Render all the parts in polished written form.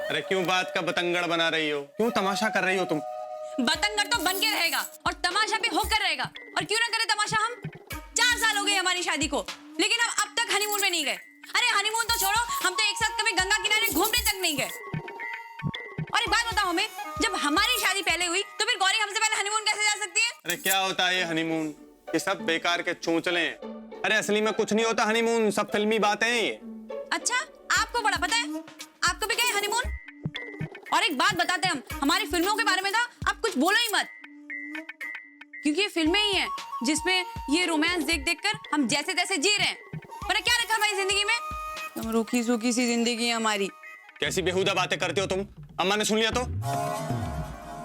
अरे क्यों बात का बतंगड़ बना रही हो? क्यों तमाशा कर रही हो तुम? बतंगड़ तो बन के रहेगा और तमाशा भी होकर रहेगा। और क्यों ना करे तमाशा हम? 4 साल हो गए हमारी शादी को, लेकिन हम अब तक हनीमून में नहीं गए। अरे हनीमून तो छोड़ो, हम तो एक साथ कभी गंगा किनारे घूमने तक नहीं गए। और एक बात बताओ हमें, जब हमारी शादी पहले हुई तो फिर गौरी हमसे पहले हनीमून कैसे जा सकती है? अरे क्या होता है ये हनीमून? ये सब बेकार के चोंचले हैं। अरे असली में कुछ नहीं होता हनीमून, सब फिल्मी बातें हैं ये। अच्छा, आपको बड़ा पता है? आपको भी गए हनीमून? और एक बात बताते हैं, हम हमारी फिल्मों के बारे में ना आप कुछ बोलो ही मत, क्योंकि ये फिल्में ही हैं जिसमें ये रोमांस देख देख कर हम जैसे तैसे जी रहे हैं। पर क्या रखा हमारी जिंदगी में? तुम रूखी सूखी सी जिंदगी है हमारी। कैसी बेहुदा बातें करती हो तुम? अम्मा ने सुन लिया तो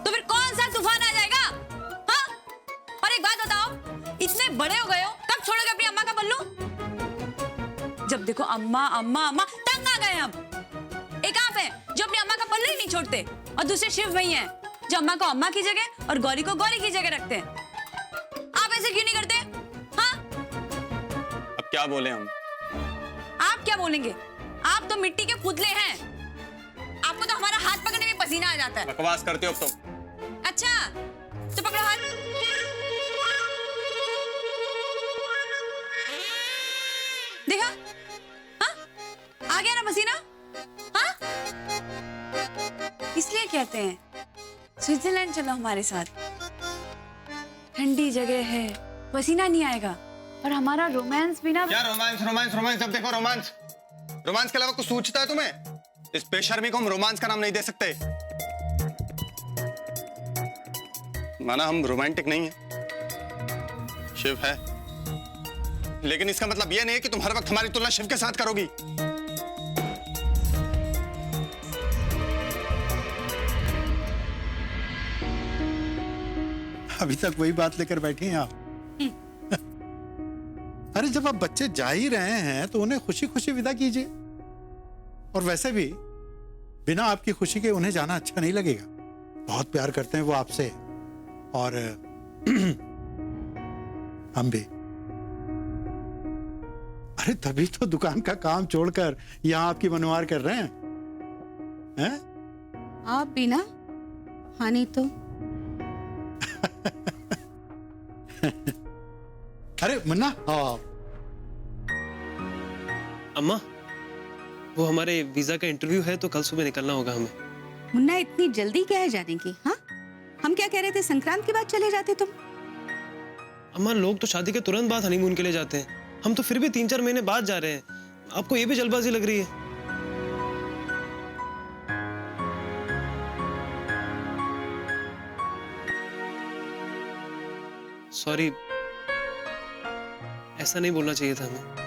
फिर कौन सा तूफान आ जाएगा? हाँ? और एक बात बताओ, इतने बड़े हो गए हो, कब छोड़ोगे अपनी अम्मा का पल्लू? जब देखो अम्मा अम्मा अम्मा, तंग आ गए हम। एक आप है जो अपनी अम्मा का पल्लू ही नहीं छोड़ते, और दूसरे शिव भैया हैं जो अम्मा को अम्मा की जगह और गौरी को गौरी की जगह रखते हैं। आप ऐसे क्यों नहीं करते? हाँ? अब क्या बोले हम? आप क्या बोलेंगे? आप तो मिट्टी के पुतले हैं। आपको तो हमारा हाथ पकड़ने में पसीना आ जाता है। बकवास करते हो अब तुम। अच्छा, तो पकड़ो हाथ। देखा? हाँ? आ गया ना पसीना? हाँ? इसलिए कहते हैं स्विट्जरलैंड चलो हमारे साथ, ठंडी जगह है, पसीना नहीं आएगा और हमारा रोमांस भी ना। क्या रोमांस रोमांस रोमांस? जब देखो रोमांस। रोमांस के अलावा कुछ सूझता है तुम्हें? इस बेशर्मी को हम रोमांस का नाम नहीं दे सकते। माना हम रोमांटिक नहीं है, शिव है, लेकिन इसका मतलब यह नहीं है कि तुम हर वक्त हमारी तुलना शिव के साथ करोगी। अभी तक वही बात लेकर बैठी हैं आप। अरे जब आप बच्चे जा ही रहे हैं तो उन्हें खुशी खुशी विदा कीजिए। और वैसे भी बिना आपकी खुशी के उन्हें जाना अच्छा नहीं लगेगा। बहुत प्यार करते हैं वो आपसे, और हम भी। अरे तभी तो दुकान का काम छोड़कर यहाँ आपकी मनवार कर रहे हैं, हैं? आप भी ना? हाँ नहीं तो। अरे मुन्ना, आओ। अम्मा, वो हमारे वीजा का इंटरव्यू है तो कल सुबह निकलना होगा हमें। मुन्ना इतनी जल्दी क्या है जाने की? हाँ, हम क्या कह रहे थे, संक्रांत के बाद चले जाते तुम। अम्मा, लोग तो शादी के तुरंत बाद हनीमून के लिए जाते हैं, हम तो फिर भी 3-4 महीने बाद जा रहे हैं। आपको ये भी जल्दबाजी लग रही है? सॉरी, ऐसा नहीं बोलना चाहिए था हमें।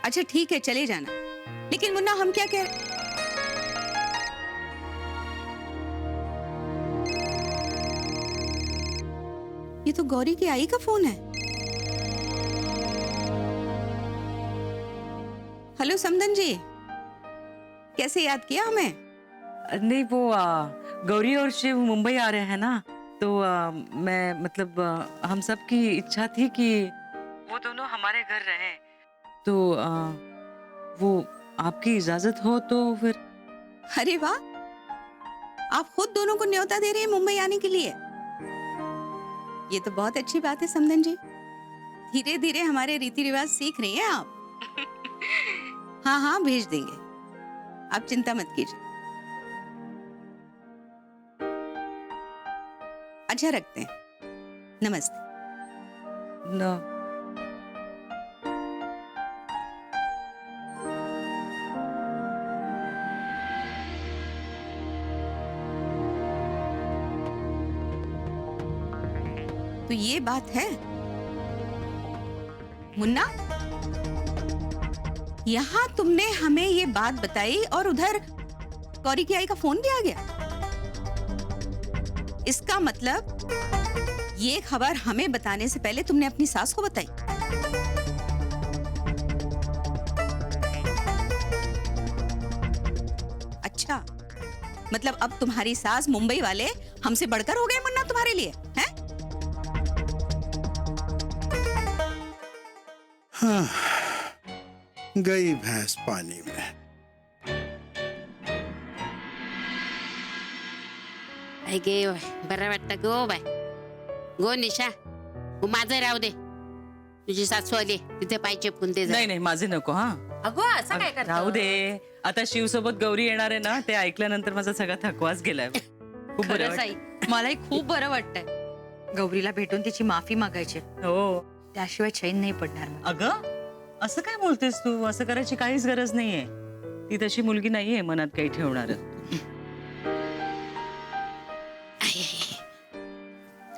अच्छा ठीक है, चले जाना, लेकिन मुन्ना हम क्या कह रहे। ये तो गौरी की आई का फोन है। हेलो समदन जी, कैसे याद किया हमें? नहीं, वो गौरी और शिव मुंबई आ रहे हैं ना, तो मैं मतलब हम सब की इच्छा थी कि वो दोनों हमारे घर रहें। तो वो आपकी इजाजत हो तो फिर। अरे वाह, आप खुद दोनों को न्योता दे रहे हैं मुंबई आने के लिए। ये तो बहुत अच्छी बात है समदन जी, धीरे धीरे हमारे रीति रिवाज सीख रही हैं आप। हाँ हाँ, भेज देंगे, आप चिंता मत कीजिए। अच्छा रखते हैं, नमस्ते। न तो ये बात है मुन्ना, यहाँ तुमने हमें ये बात बताई और उधर गौरी की आई का फोन भी आ गया। इसका मतलब ये खबर हमें बताने से पहले तुमने अपनी सास को बताई। अच्छा, मतलब अब तुम्हारी सास मुंबई वाले हमसे बढ़कर हो गए मुन्ना तुम्हारे लिए, हैं? हाँ। गई भैंस पानी में। आई गे बरं वाटतं गो बाय. गो निशा, हो माझं राहू दे. तुझी सासू आली तिथे पाय चेपून दे जरा. नाही नाही माझे नको हा. अगो असं काय करतो? राहू दे. आता शिव सोबत गौरी येणार आहे ना, ते ऐकल्यानंतर माझा सगळा थकवाच गेलाय. खूप बरं खरंच आई वाटतं. मलाही खूप बरं वाटतंय. गौरीला भेटून तिची माफी मागायची, हो. त्याशिवाय चैन नाही पडणार मला. अगं असं काय बोलतेस तू? असं करायची काहीच गरज नाहीये. ती तशी मुलगी नाहीये मनात काही ठेवणार.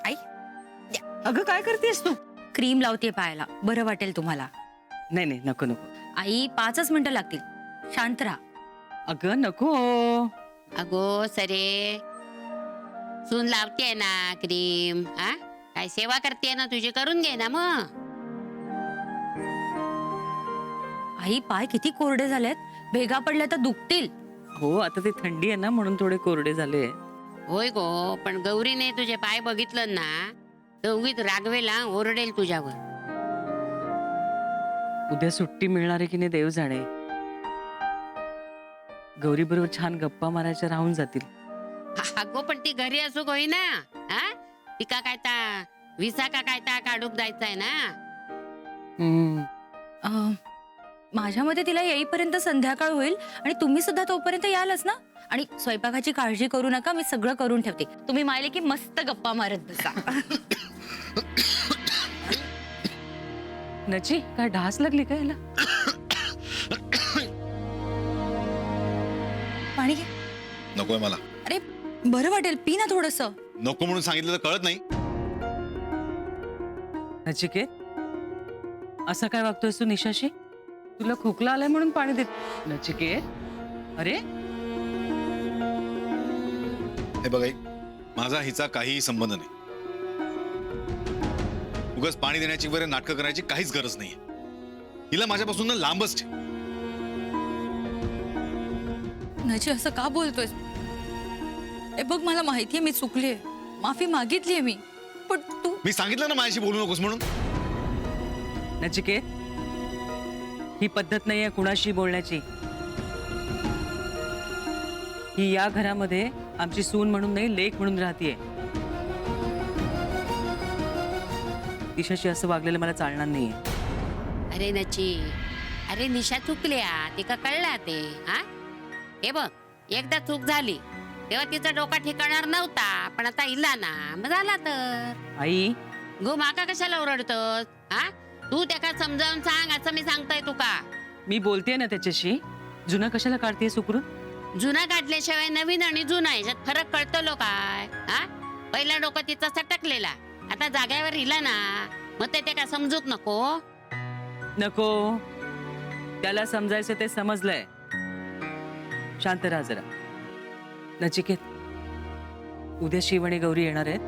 आई अगं काय करतेस तू? क्रीम लावते पायाला, बरं वाटेल तुम्हाला. नाही नाही नको नको. आई 5च मिनिटं लागतील, शांत राहा. अगं नको. अगो सरे, सून लावते ना क्रीम. हा काय सेवा करते ना तुझी, करून घे ना मग. आई पाय किती कोरडे झालेत, भेगा पडल्या तर दुखतील. हो आता ते थंडी आहे ना म्हणून थोडे कोरडे झाले. होय गो, पण गौरीने तुझे पाय बघितलं ना तर उगीच रागवेला ओरडेल तुझ्यावर. उद्या सुट्टी मिळणार आहे की नाही देव जाणे. गौरी बरोबर छान गप्पा मारायच्या राहून जातील. अगो पण ती घरी असू होई ना. हा तिका काय ता विसा का काय ता काढूक जायचंय ना. माझ्या मते तिला येईपर्यंत संध्याकाळ होईल आणि तुम्ही सुद्धा तोपर्यंत यालच ना. आणि स्वयंपाकाची काळजी करू नका, मी सगळं करून ठेवते. तुम्ही मायले की मस्त गप्पा मारत बसा. नची काय ढास लागली का याला? पाणी घे. नकोय मला. अरे बरं वाटेल, पी ना थोडस. नको म्हणून सांगितलं तर कळत नाही. नचिकेत असं काय वागतोयस तू निशाशी? तुला खोकला आलाय म्हणून पाणी देत. नचिकेत अरे हे बघ आई, माझा हिचा काहीही संबंध नाही. उगाच पाणी देण्याची वगैरे नाटकं करायची काहीच गरज नाही. हिला माझ्यापासून ना लांबच ठेव. नची असं का बोलतोय? ए बघ मला माहितीये मी चुकले, माफी मागितलीये मी, पण तू. मी सांगितलं ना माझ्याशी बोलू नकोस म्हणून. नचिकेत ही पद्धत नाहीये कुणाशी बोलण्याची. ही या घरामध्ये आमची सून म्हणून नाही लेक म्हणून राहतीये. तिच्याशी असं वागलेलं मला चालणार नाहीये. अरे नची, अरे निशा चुकल्या, तिका कळला ते. हा हे बघ, एकदा चूक झाली तेव्हा तिचा डोका ठिकाणार नव्हता, पण आता इला ना मग झाला तर. आई गो माका कशाला ओरडतोस? हा तू त्याका समजावून सांग, असं मी सांगताय तुका. मी बोलतेय ना त्याच्याशी. जुनं कशाला काढतेय सुकरून? जुना काढल्याशिवाय नवीन आणि जुना याच्यात फरक कळतो लो काय? हा पहिला डोकं तिचा सटकलेला, आता जाग्यावर इला ना, मग ते का समजूक नको? नको, त्याला समजायचं ते समजलंय. शांत राहा जरा. नचिकेत उद्या शिव आणि गौरी येणार आहेत,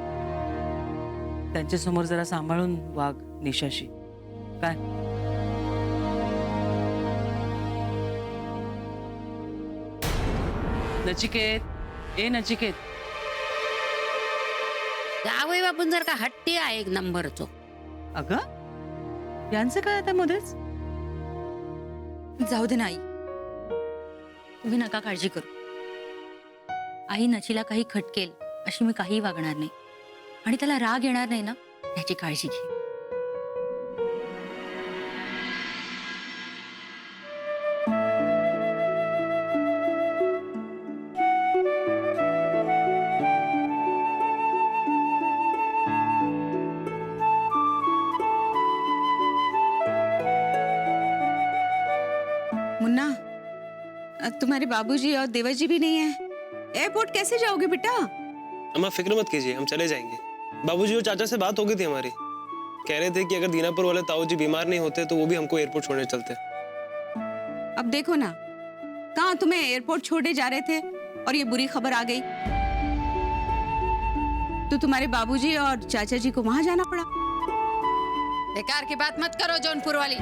त्यांच्या समोर जरा सांभाळून वाग निशाशी. काय नचिकेत, ए नचिकेत. जावई बापून जर का हट्टी आहे एक नंबरचो. अगं यांचं काय आता मध्येच? जाऊ दे ना आई, तुम्ही नका काळजी करू. आई नचीला काही खटकेल अशी मी काही वागणार नाही, आणि त्याला राग येणार नाही ना याची काळजी घे. मुन्ना, तुम्हारे बाबूजी और देवर भी नहीं है, एयरपोर्ट कैसे जाओगे बेटा? अम्मा फिक्र मत कीजिए, हम चले जाएंगे. बाबूजी और चाचा से बात हो गई थी हमारी. कह रहे थे कि अगर दीनापुर वाले ताऊ जी बीमार नहीं होते तो वो भी हमको एयरपोर्ट छोड़ने चलते. अब देखो ना, कहाँ तुम्हें एयरपोर्ट छोड़ने जा रहे थे और ये बुरी खबर आ गई, तो तुम्हारे बाबूजी और चाचा जी को वहां जाना पड़ा. बेकार की बात मत करो जौनपुर वाली.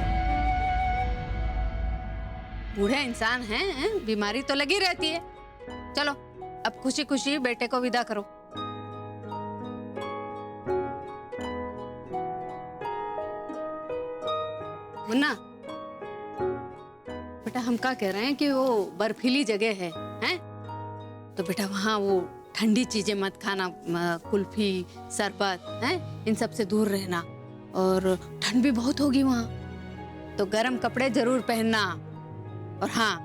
बूढ़े इंसान हैं, बीमारी तो लगी रहती है. चलो अब खुशी खुशी बेटे को विदा करो. मुन्ना, बेटा हम क्या कह रहे हैं कि वो बर्फीली जगह है, हैं? तो बेटा वहाँ वो ठंडी चीजें मत खाना, कुल्फी, शरबत, हैं? इन सब से दूर रहना। और ठंड भी बहुत होगी वहाँ, तो गर्म कपड़े जरूर पहनना। और हाँ,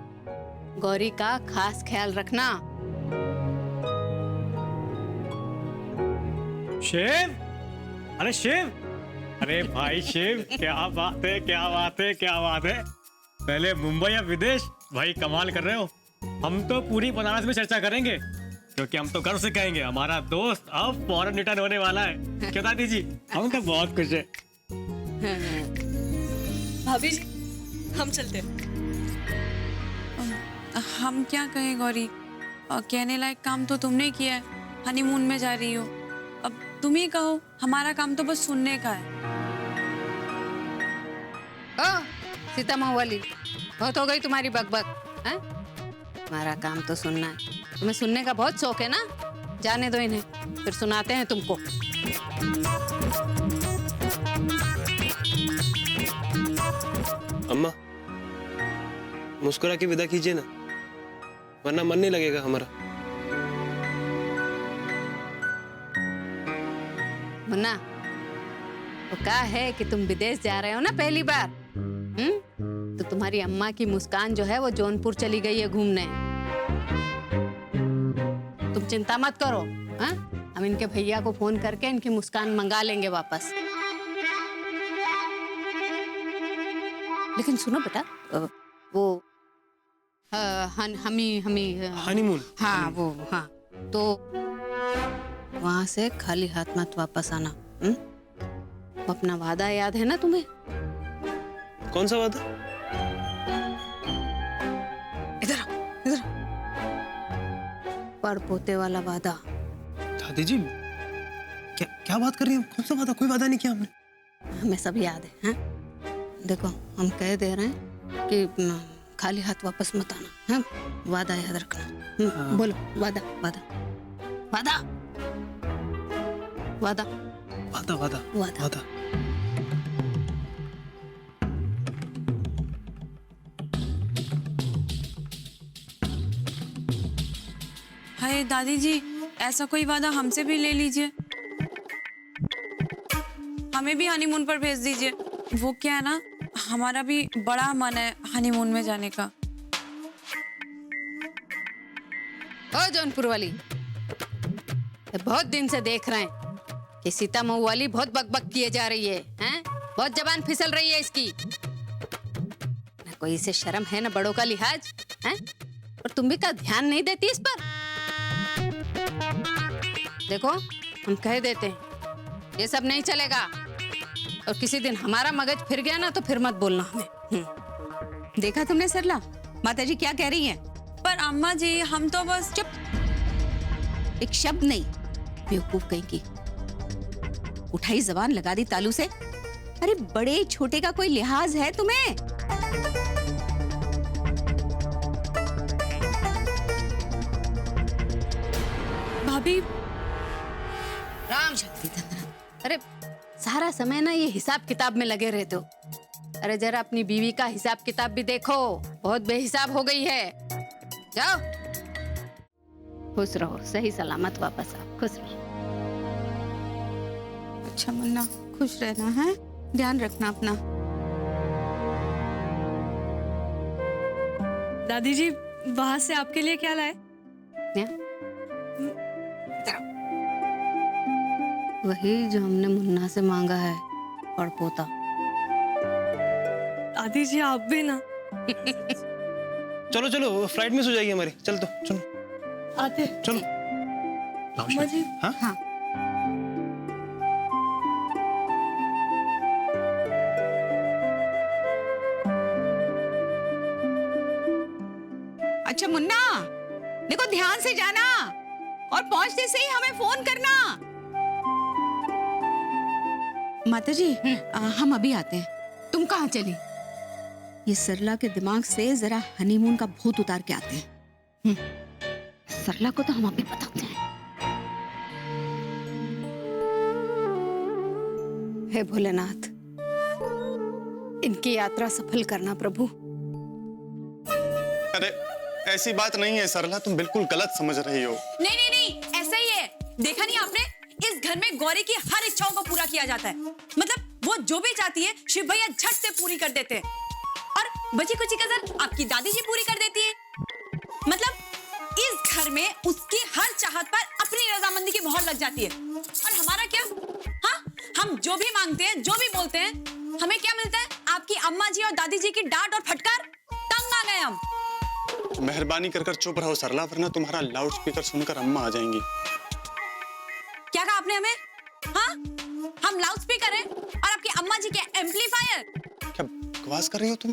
गौरी का खास ख्याल रखना। शिव, अरे शिव, अरे भाई शिव, क्या बात है, क्या बात है, क्या बात है। पहले मुंबई या विदेश, भाई कमाल कर रहे हो। हम तो पूरी बनारस में चर्चा करेंगे, क्योंकि हम तो गर्व से कहेंगे हमारा दोस्त अब फॉरेन रिटर्न होने वाला है। क्या दादी जी, हम तो बहुत खुश है। भाभी जी, हम चलते हैं। हम क्या कहें गौरी, कहने लायक काम तो तुमने किया है, हनीमून में जा रही हो। अब तुम ही कहो, हमारा काम तो बस सुनने का है। ओ सीता मऊ वाली, बहुत हो गई तुम्हारी बकबक, हैं? हमारा काम तो सुनना है। तुम्हें सुनने का बहुत शौक है ना? जाने दो इन्हें, फिर सुनाते हैं तुमको। अम्मा, मुस्कुरा के विदा कीजिए ना, वरना मन नहीं लगेगा हमारा। मुन्ना, वो क्या है कि तुम विदेश जा रहे हो ना पहली बार, तो तुम्हारी अम्मा की मुस्कान जो है वो जौनपुर चली गई है घूमने। तुम चिंता मत करो, हाँ? हम इनके भैया को फोन करके इनकी मुस्कान मंगा लेंगे वापस। लेकिन सुनो बेटा, वो हनीमून, हाँ वो, हाँ तो वहां से खाली हाथ मत वापस आना। अपना वादा याद है ना तुम्हें? कौन सा वादा? इधर आओ, इधर। पर पोते वाला वादा। दादी जी, क्या बात कर रही हैं? कौन सा वादा? कोई वादा नहीं किया हमने। हमें सब याद है, हाँ? देखो हम कह दे रहे हैं कि खाली हाथ वापस मत आना, हाँ? वादा याद रखना। बोलो वादा, वादा, वादा, वादा, वादा, वादा, वादा, वादा। हाय दादी जी, ऐसा कोई वादा हमसे भी ले लीजिए, हमें भी हनीमून पर भेज दीजिए। वो क्या है ना, हमारा भी बड़ा मन है हनीमून में जाने का। ओ जौनपुर वाली, बहुत दिन से देख रहे हैं कि सीता मऊ वाली बहुत बकबक किए जा रही है, हैं? बहुत जबान फिसल रही है इसकी। ना कोई इसे शर्म है, ना बड़ों का लिहाज, हैं? और तुम भी का ध्यान नहीं देती इस पर। देखो हम कह देते हैं, ये सब नहीं चलेगा। और किसी दिन हमारा मगज फिर गया ना तो फिर मत बोलना हमें। देखा तुमने सरला, माताजी क्या कह रही हैं? पर अम्मा जी, हम तो बस चुप, एक शब्द नहीं, बेवकूफ कहीं की। उठाई जबान, लगा दी तालू से। अरे बड़े छोटे का कोई लिहाज है तुम्हें? भाभी, राम शक्ति धन। अरे सारा समय ना ये हिसाब किताब में लगे रहते हो। अरे जरा अपनी बीवी का हिसाब किताब भी देखो, बहुत बेहिसाब हो गई है। जाओ, खुश रहो, सही सलामत वापस आओ, खुश रहो। अच्छा मुन्ना, खुश रहना है, ध्यान रखना अपना। दादी जी वहां से आपके लिए क्या लाए? वही जो हमने मुन्ना से मांगा है, और पोता। दादी जी आप भी ना। चलो चलो, फ्लाइट मिस हो जाएगी हमारी। चल तो चलो, आते चलो। अम्मा जी। हाँ हाँ। अच्छा मुन्ना, देखो ध्यान से जाना, और पहुंचते से ही हमें फोन करना। माताजी, हम अभी आते हैं। तुम कहाँ चली? ये सरला के दिमाग से जरा हनीमून का भूत उतार के आते हैं। सरला को तो हम अभी बताते हैं। हे भोलेनाथ, इनकी यात्रा सफल करना प्रभु। अरे ऐसी बात नहीं है सरला, तुम बिल्कुल गलत समझ रही हो। नहीं नहीं नहीं, ऐसा ही है। देखा नहीं आपने, इस घर में गौरी की हर इच्छाओं को पूरा किया जाता है। मतलब वो जो भी चाहती है शिव भैया झट से पूरी कर देते हैं, और बची कुछ कसर आपकी दादी जी पूरी कर देती है। मतलब इस घर में उसकी हर चाहत पर अपनी रजामंदी की मोहर लग जाती है। और हमारा क्या? हाँ, हम जो भी मांगते हैं, जो भी बोलते हैं, हमें क्या मिलता है? आपकी अम्मा जी और दादी जी की डांट और फटकार। तंग आ गए हम। मेहरबानी कर चुप रहो सरला, वरना तुम्हारा लाउड स्पीकर सुनकर अम्मा आ जाएंगी। क्या कहा आपने हमें? हाँ, हम लाउड स्पीकर हैं और आपकी अम्मा जी के एम्पलीफायर। क्या बकवास कर रही हो तुम?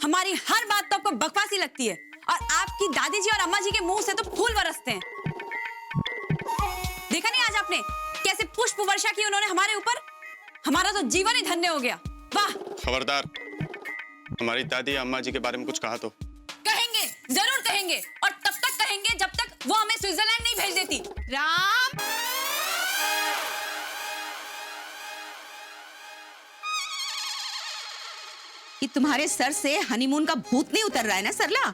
हमारी हर बात तो आपको बकवास ही लगती है, और आपकी दादी जी और अम्मा जी के मुंह से तो फूल बरसते हैं। देखा नहीं आज आपने कैसे पुष्प वर्षा की उन्होंने हमारे ऊपर? हमारा तो जीवन ही धन्य हो गया। वाह! खबरदार, हमारी दादी अम्मा जी के बारे में कुछ कहा तो। कहेंगे, जरूर कहेंगे, और तब तक कहेंगे जब तक वो हमें स्विट्जरलैंड नहीं भेज देती। राम, ये तुम्हारे सर से हनीमून का भूत नहीं उतर रहा है ना सरला?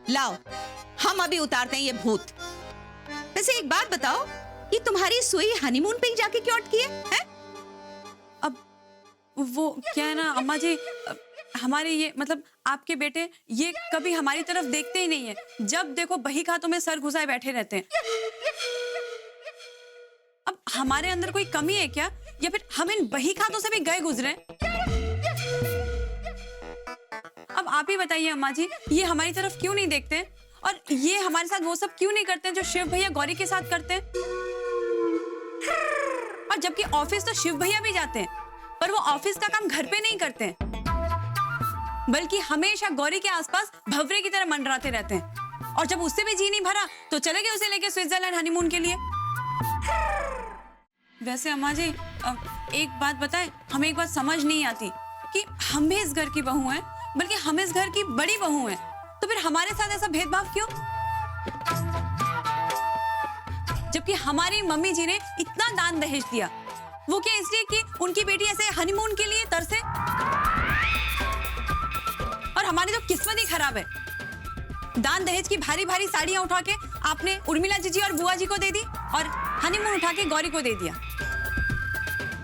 लाओ, हम अभी उतारते हैं ये भूत। वैसे एक बात बताओ, ये तुम्हारी सुई हनीमून पे ही जाके क्यों अटकी है? अब वो क्या है ना अम्मा जी, हमारे ये मतलब आपके बेटे ये कभी हमारी तरफ देखते ही नहीं है। जब देखो बही खातों में सर घुसाए बैठे रहते हैं। अब हमारे अंदर कोई कमी है क्या, या फिर हम इन बही खातों से भी गए गुजरे? अब आप ही बताइए अम्मा जी, ये हमारी तरफ क्यों नहीं देखते, और ये हमारे साथ वो सब क्यों नहीं करते जो शिव भैया गौरी के साथ करते हैं? और जबकि ऑफिस तो शिव भैया भी जाते हैं, पर वो ऑफिस का काम घर पे नहीं करते हैं, बल्कि हमेशा गौरी के आसपास भंवरे की तरह मंडराते रहते हैं। और जब उससे भी जी नहीं भरा तो चले गए उसे लेके स्विट्जरलैंड हनीमून के लिए। वैसे अम्मा जी, एक बात बताएं, हमें एक बात समझ नहीं आती कि हम भी इस घर की बहू हैं, बल्कि हम इस घर की बड़ी बहू हैं, तो फिर हमारे साथ ऐसा भेदभाव क्यों? जबकि हमारी मम्मी जी ने इतना दान दहेज दिया, वो क्या इसलिए कि उनकी बेटी ऐसे हनीमून के लिए तरसे? और हमारी तो किस्मत ही खराब है। दान दहेज की भारी भारी साड़ियां उठा के आपने उर्मिला जीजी और बुआ जी को दे दी, और हनीमून उठा के गौरी को दे दिया।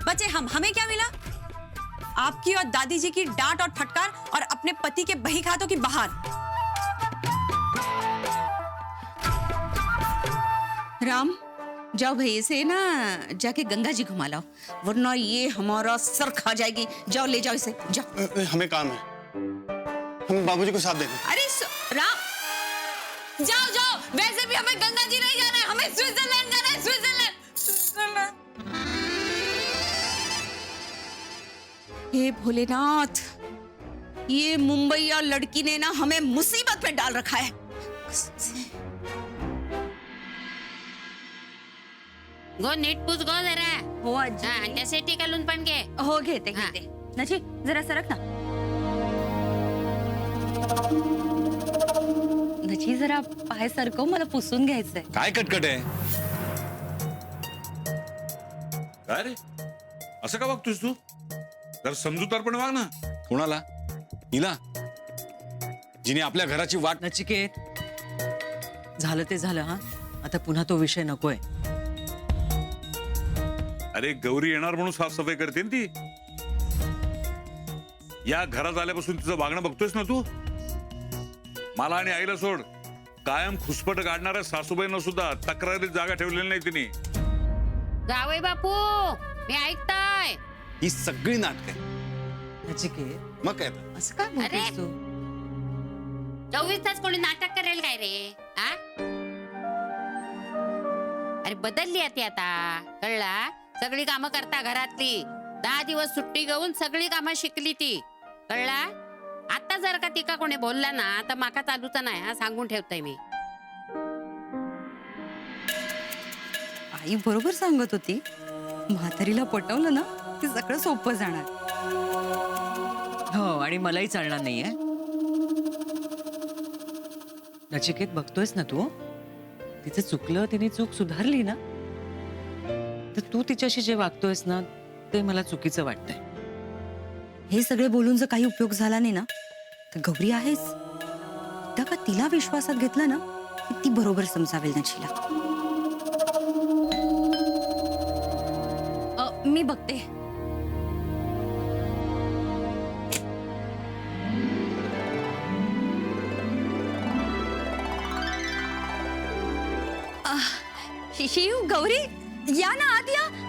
बचे हम, हमें क्या मिला? आपकी और दादी जी की डांट और फटकार, और अपने पति के बही खातों की बहार। राम, जाओ भैया से ना जाके गंगा जी घुमा लाओ, वरना ये हमारा सर खा जाएगी। जाओ, ले जाओ इसे, जाओ। हमें काम है, हमें बाबूजी को साथ देना। अरे राम, जाओ जाओ, वैसे भी हमें गंगा जी नहीं जाना है, हमें स्विट्जरलैंड जाना है। स्विट्जरलैंड। हे भोलेनाथ, ये मुंबईया लड़की ने ना हमें मुसीबत में डाल रखा है। गो नीट पूछ गो जरा. हो आजी. हा, आणि त्या सेटी घालून पण घे. हो घेते हा. घेते. नची जरा सरक ना. नची जरा पाय सरकव, मला पुसून घ्यायचंय. काय कटकट आहे? काय रे, असं का वागतोस तू? जरा समजूतदारपणे वाग ना. कोणाला? हिला, जिने आपल्या घराची वाट. नचिकेत, झालं ते झालं. हा, आता पुन्हा तो विषय नकोय. अरे गौरी येणार म्हणून साफसफाई करते ना ती. या घरात आल्यापासून तिचं वागणं बघतोयस ना तू. मला आणि आईला सोड, कायम खुसपट काढणाऱ्या सासूबाईंना सुद्धा तक्रारीत जागा ठेवलेली नाही तिने. जावई बापू, मी ऐकताय. ही सगळी नाटक आहे. नचिकेत, मग काय तर? असं काय बोलतोस अरे. तू? 24 तास कोणी नाटक करेल काय रे? हा? अरे बदलली आहे ती आता, कळला? सगळी कामं करता घरातली. 10 दिवस सुट्टी घेऊन सगळी कामं शिकली ती, कळला? आता जर का तिका कोणी बोलला ना तर माका चालूच नाही. हा, सांगून ठेवतोय मी. आई बरोबर सांगत होती. म्हातारीला पटवलं ना की सगळं सोपं जाणार. हो, आणि मलाही चालणार नाहीये. नचिकेत, बघतोयस ना तू, तिचं चुकलं, तिने चूक सुधारली ना, तर तू तिच्याशी जे वागतोयस ना ते मला चुकीचं वाटतंय. हे सगळे बोलून जर काही उपयोग झाला नाही ना, तर गौरी आहेच. एकदा का तिला विश्वासात घेतलं ना की ती बरोबर समजावेल नचीला. मी बघते. शिव, गौरी, या ना आत या.